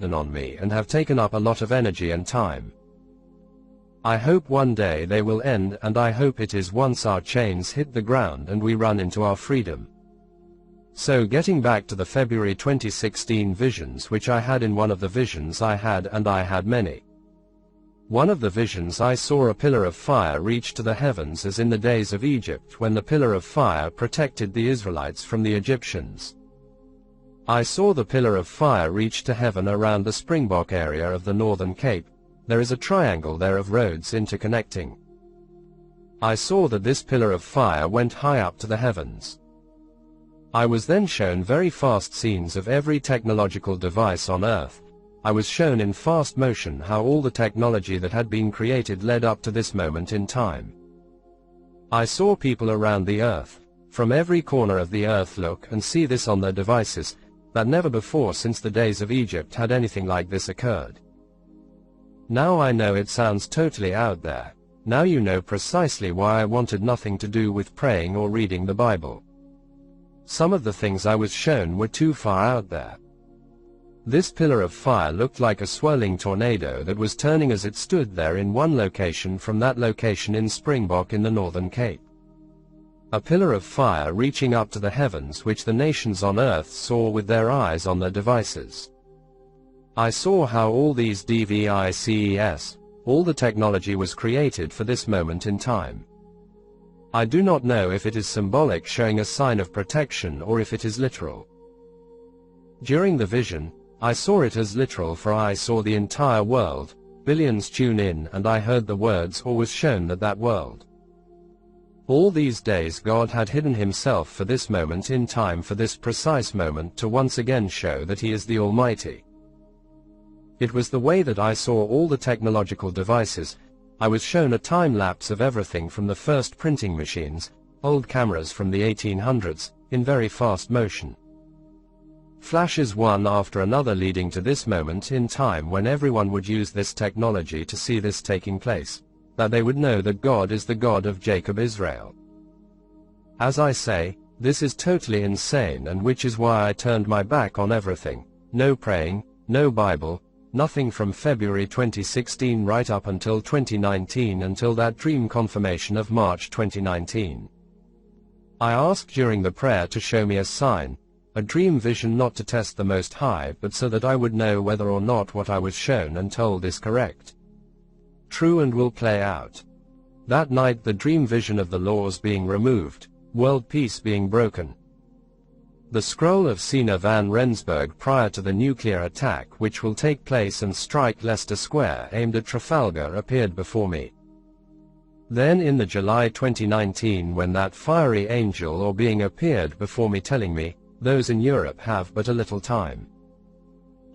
on me and have taken up a lot of energy and time. I hope one day they will end, and I hope it is once our chains hit the ground and we run into our freedom. So getting back to the February 2016 visions which I had, in one of the visions I had, and I had many. One of the visions I saw a pillar of fire reach to the heavens as in the days of Egypt, when the pillar of fire protected the Israelites from the Egyptians. I saw the pillar of fire reach to heaven around the Springbok area of the Northern Cape. There is a triangle there of roads interconnecting. I saw that this pillar of fire went high up to the heavens. I was then shown very fast scenes of every technological device on Earth. I was shown in fast motion how all the technology that had been created led up to this moment in time. I saw people around the Earth, from every corner of the Earth, look and see this on their devices, that never before since the days of Egypt had anything like this occurred. Now I know it sounds totally out there. Now you know precisely why I wanted nothing to do with praying or reading the Bible. Some of the things I was shown were too far out there. This pillar of fire looked like a swirling tornado that was turning as it stood there in one location from that location in Springbok in the Northern Cape. A pillar of fire reaching up to the heavens which the nations on Earth saw with their eyes on their devices. I saw how all these devices, all the technology was created for this moment in time. I do not know if it is symbolic, showing a sign of protection, or if it is literal. During the vision, I saw it as literal, for I saw the entire world, billions tune in, and I heard the words, or was shown that world. All these days God had hidden himself for this moment in time, for this precise moment, to once again show that he is the Almighty. It was the way that I saw all the technological devices. I was shown a time-lapse of everything from the first printing machines, old cameras from the 1800s, in very fast motion. Flashes one after another leading to this moment in time when everyone would use this technology to see this taking place, that they would know that God is the God of Jacob Israel. As I say, this is totally insane, and which is why I turned my back on everything. No praying, no Bible, nothing from February 2016 right up until 2019, until that dream confirmation of March 2019. I asked during the prayer to show me a sign, a dream vision, not to test the Most High, but so that I would know whether or not what I was shown and told is correct, true, and will play out. That night the dream vision of the laws being removed, world peace being broken. The scroll of Sina van Rensburg prior to the nuclear attack which will take place and strike Leicester Square aimed at Trafalgar appeared before me. Then in the July 2019, when that fiery angel or being appeared before me telling me, those in Europe have but a little time.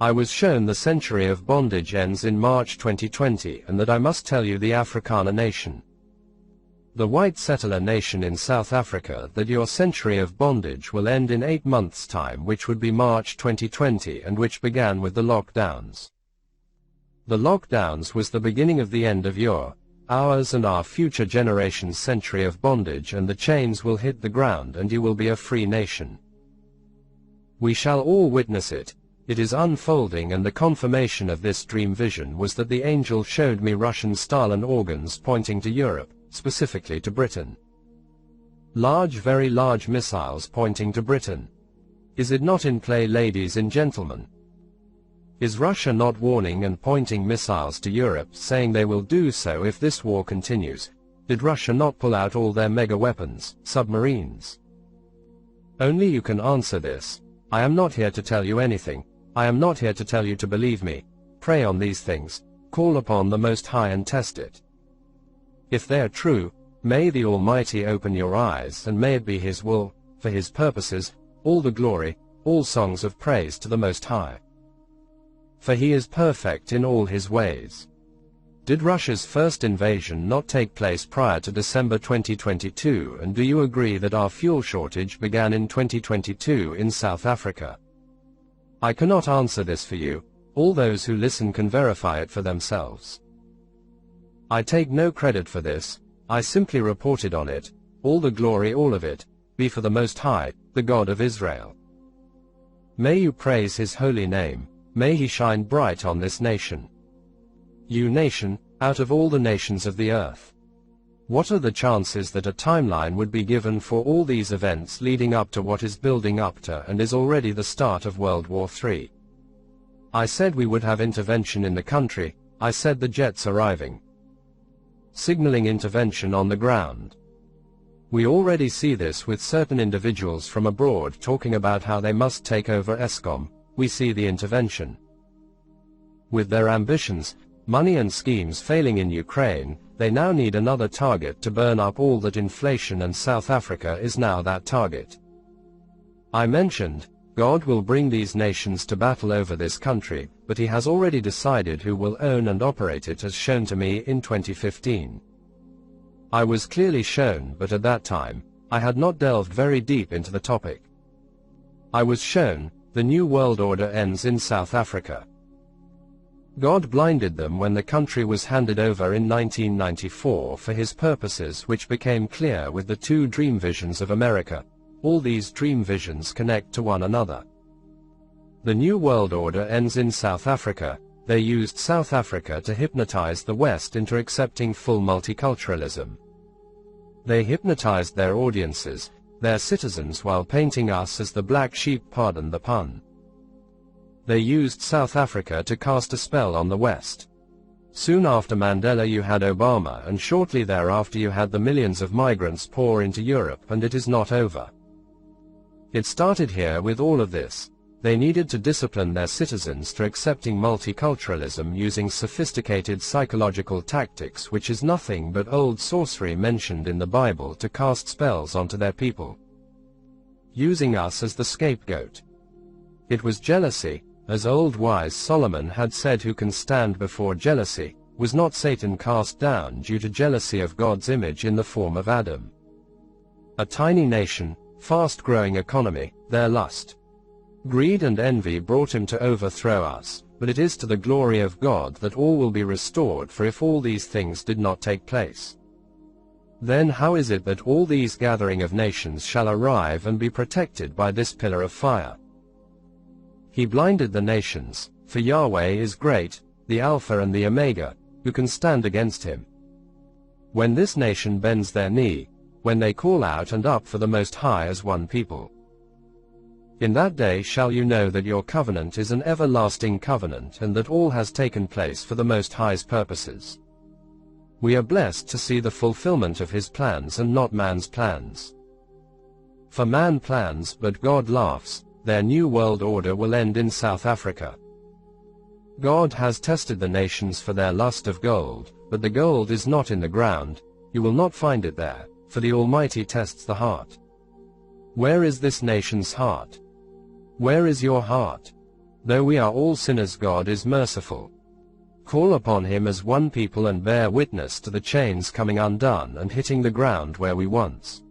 I was shown the century of bondage ends in March 2020, and that I must tell you, the Afrikaner nation, the white settler nation in South Africa, that your century of bondage will end in 8 months' time, which would be March 2020, and which began with the lockdowns. The lockdowns was the beginning of the end of ours and our future generation's century of bondage, and the chains will hit the ground and you will be a free nation. We shall all witness it. It is unfolding, and the confirmation of this dream vision was that the angel showed me Russian Stalin organs pointing to Europe, specifically to Britain. Large, very large missiles pointing to Britain. Is it not in play, ladies and gentlemen? Is Russia not warning and pointing missiles to Europe, saying they will do so if this war continues? Did Russia not pull out all their mega weapons, submarines? Only you can answer this. I am not here to tell you anything. I am not here to tell you to believe me. Pray on these things. Call upon the Most High and test it. If they are true, may the Almighty open your eyes, and may it be His will, for His purposes, all the glory, all songs of praise to the Most High. For He is perfect in all His ways. Did Russia's first invasion not take place prior to December 2022, and do you agree that our fuel shortage began in 2022 in South Africa? I cannot answer this for you. All those who listen can verify it for themselves. I take no credit for this. I simply reported on it. All the glory, all of it, be for the Most High, the God of Israel. May you praise His holy name. May he shine bright on this nation. You nation, out of all the nations of the earth. What are the chances that a timeline would be given for all these events leading up to what is building up to and is already the start of World War III? I said we would have intervention in the country. I said the jets arriving. Signaling intervention on the ground. We already see this with certain individuals from abroad talking about how they must take over ESCOM. We see the intervention. With their ambitions, money and schemes failing in Ukraine, they now need another target to burn up all that inflation, and South Africa is now that target. I mentioned, God will bring these nations to battle over this country, but he has already decided who will own and operate it, as shown to me in 2015. I was clearly shown, but at that time, I had not delved very deep into the topic. I was shown, the New World Order ends in South Africa. God blinded them when the country was handed over in 1994 for his purposes, which became clear with the two dream visions of America. All these dream visions connect to one another. The New World Order ends in South Africa. They used South Africa to hypnotize the West into accepting full multiculturalism. They hypnotized their audiences, their citizens, while painting us as the black sheep, pardon the pun. They used South Africa to cast a spell on the West. Soon after Mandela you had Obama, and shortly thereafter you had the millions of migrants pour into Europe, and it is not over. It started here with all of this. They needed to discipline their citizens to accepting multiculturalism using sophisticated psychological tactics, which is nothing but old sorcery mentioned in the Bible to cast spells onto their people. Using us as the scapegoat. It was jealousy, as old wise Solomon had said, who can stand before jealousy? Was not Satan cast down due to jealousy of God's image in the form of Adam? A tiny nation, fast-growing economy, their lust. Greed and envy brought him to overthrow us, but it is to the glory of God that all will be restored, for if all these things did not take place, then how is it that all these gathering of nations shall arrive and be protected by this pillar of fire? He blinded the nations, for Yahweh is great, the Alpha and the Omega, who can stand against him? When this nation bends their knee, when they call out and up for the Most High as one people, in that day shall you know that your covenant is an everlasting covenant, and that all has taken place for the Most High's purposes. We are blessed to see the fulfillment of his plans and not man's plans. For man plans, but God laughs. Their new world order will end in South Africa. God has tested the nations for their lust of gold, but the gold is not in the ground. You will not find it there, for the Almighty tests the heart. Where is this nation's heart? Where is your heart? Though we are all sinners, God is merciful. Call upon him as one people and bear witness to the chains coming undone and hitting the ground where we once.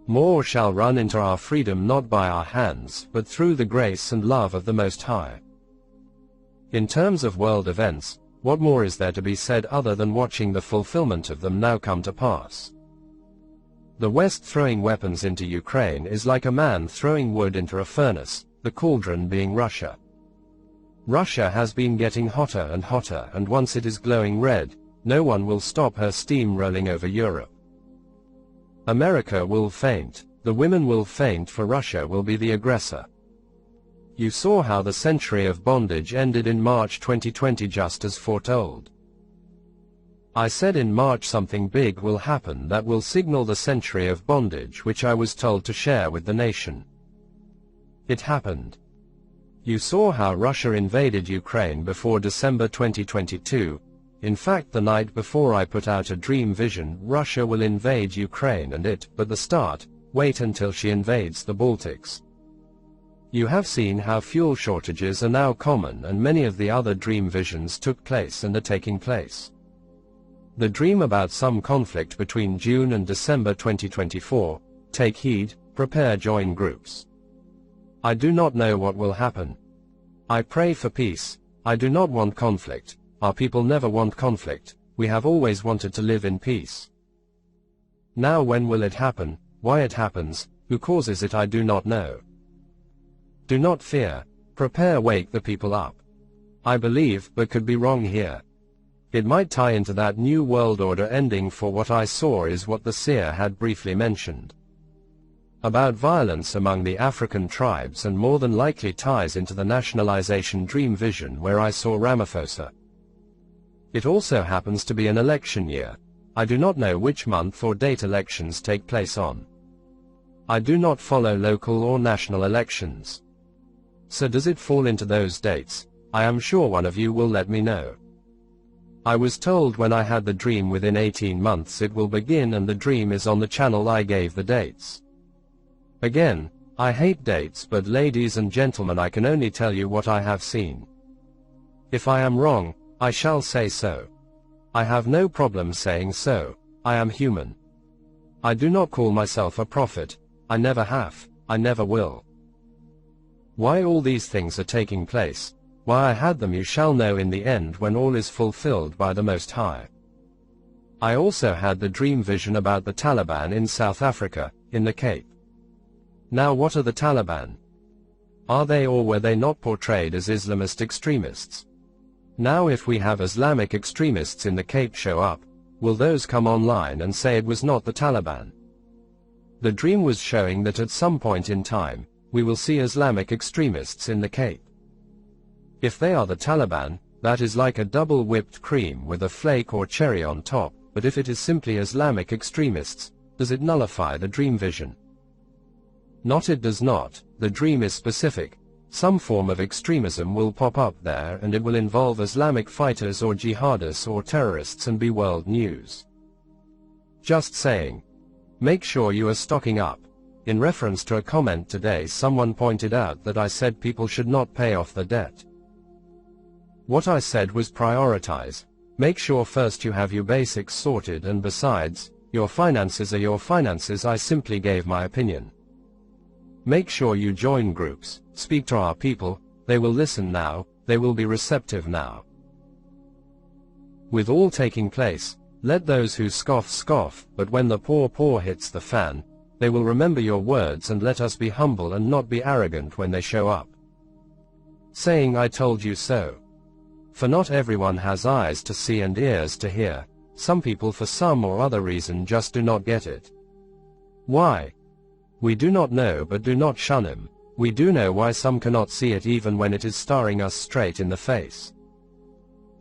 More shall run into our freedom, not by our hands, but through the grace and love of the Most High. In terms of world events, what more is there to be said other than watching the fulfillment of them now come to pass? The West throwing weapons into Ukraine is like a man throwing wood into a furnace, the cauldron being Russia. Russia has been getting hotter and hotter, and once it is glowing red, no one will stop her steam rolling over Europe. America will faint, the women will faint, for Russia will be the aggressor. You saw how the century of bondage ended in March 2020, just as foretold. I said in March something big will happen that will signal the century of bondage which I was told to share with the nation. It happened. You saw how Russia invaded Ukraine before December 2022. In fact, the night before I put out a dream vision, Russia will invade Ukraine and it, but the start, wait until she invades the Baltics. You have seen how fuel shortages are now common, and many of the other dream visions took place and are taking place. The dream about some conflict between June and December 2024, take heed, prepare, join groups. I do not know what will happen. I pray for peace. I do not want conflict. Our people never want conflict. We have always wanted to live in peace. Now when will it happen? Why it happens? Who causes it? I do not know. Do not fear. Prepare, wake the people up. I believe, but could be wrong here. It might tie into that New World Order ending, for what I saw is what the seer had briefly mentioned. About violence among the African tribes, and more than likely ties into the nationalization dream vision where I saw Ramaphosa. It also happens to be an election year. I do not know which month or date elections take place on. I do not follow local or national elections. So does it fall into those dates? I am sure one of you will let me know. I was told when I had the dream within 18 months it will begin, and the dream is on the channel I gave the dates. Again, I hate dates, but ladies and gentlemen, I can only tell you what I have seen. If I am wrong, I shall say so. I have no problem saying so. I am human. I do not call myself a prophet. I never have. I never will. Why all these things are taking place, why I had them, you shall know in the end, when all is fulfilled by the Most High. I also had the dream vision about the Taliban in South Africa, in the Cape. Now what are the Taliban? Are they or were they not portrayed as Islamist extremists? Now if we have Islamic extremists in the Cape show up, will those come online and say it was not the Taliban? The dream was showing that at some point in time, we will see Islamic extremists in the Cape. If they are the Taliban, that is like a double whipped cream with a flake or cherry on top, but if it is simply Islamic extremists, does it nullify the dream vision? Not, it does not. The dream is specific. Some form of extremism will pop up there, and it will involve Islamic fighters or jihadists or terrorists and be world news. Just saying. Make sure you are stocking up. In reference to a comment today, someone pointed out that I said people should not pay off the debt. What I said was prioritize. Make sure first you have your basics sorted, and besides, your finances are your finances. I simply gave my opinion. Make sure you join groups, speak to our people, they will listen now, they will be receptive now. With all taking place, let those who scoff scoff, but when the poor hits the fan, they will remember your words, and let us be humble and not be arrogant when they show up. Saying I told you so. For not everyone has eyes to see and ears to hear. Some people for some or other reason just do not get it. Why? We do not know, but do not shun him. We do know why some cannot see it even when it is staring us straight in the face.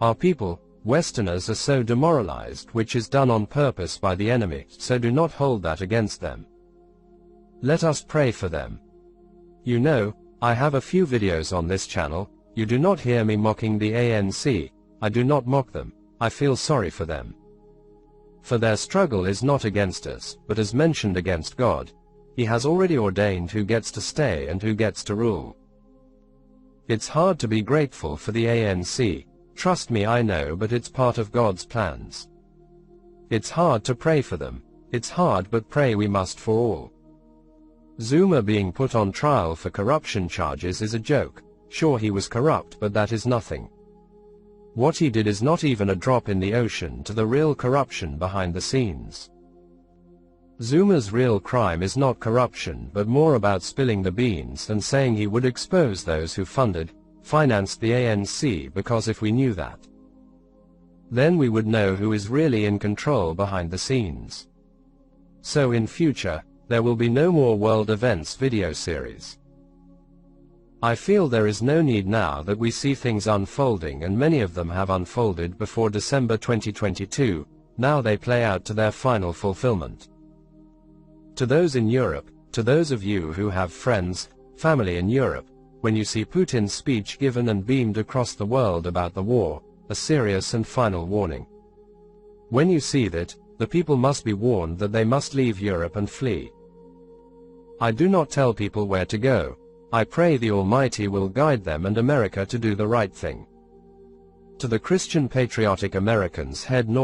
Our people, Westerners, are so demoralized, which is done on purpose by the enemy, so do not hold that against them. Let us pray for them. You know, I have a few videos on this channel. You do not hear me mocking the ANC. I do not mock them. I feel sorry for them. For their struggle is not against us, but as mentioned against God. He has already ordained who gets to stay and who gets to rule. It's hard to be grateful for the ANC. Trust me, I know, but it's part of God's plans. It's hard to pray for them. It's hard, but pray we must for all. Zuma being put on trial for corruption charges is a joke. Sure, he was corrupt, but that is nothing. What he did is not even a drop in the ocean to the real corruption behind the scenes. Zuma's real crime is not corruption, but more about spilling the beans and saying he would expose those who financed the ANC, because if we knew that, then we would know who is really in control behind the scenes. So in future, there will be no more world events video series. I feel there is no need now that we see things unfolding, and many of them have unfolded before December 2022, now they play out to their final fulfillment. To those in Europe, to those of you who have friends, family in Europe, when you see Putin's speech given and beamed across the world about the war, a serious and final warning. When you see that, the people must be warned that they must leave Europe and flee. I do not tell people where to go. I pray the Almighty will guide them and America to do the right thing. To the Christian patriotic Americans, head north.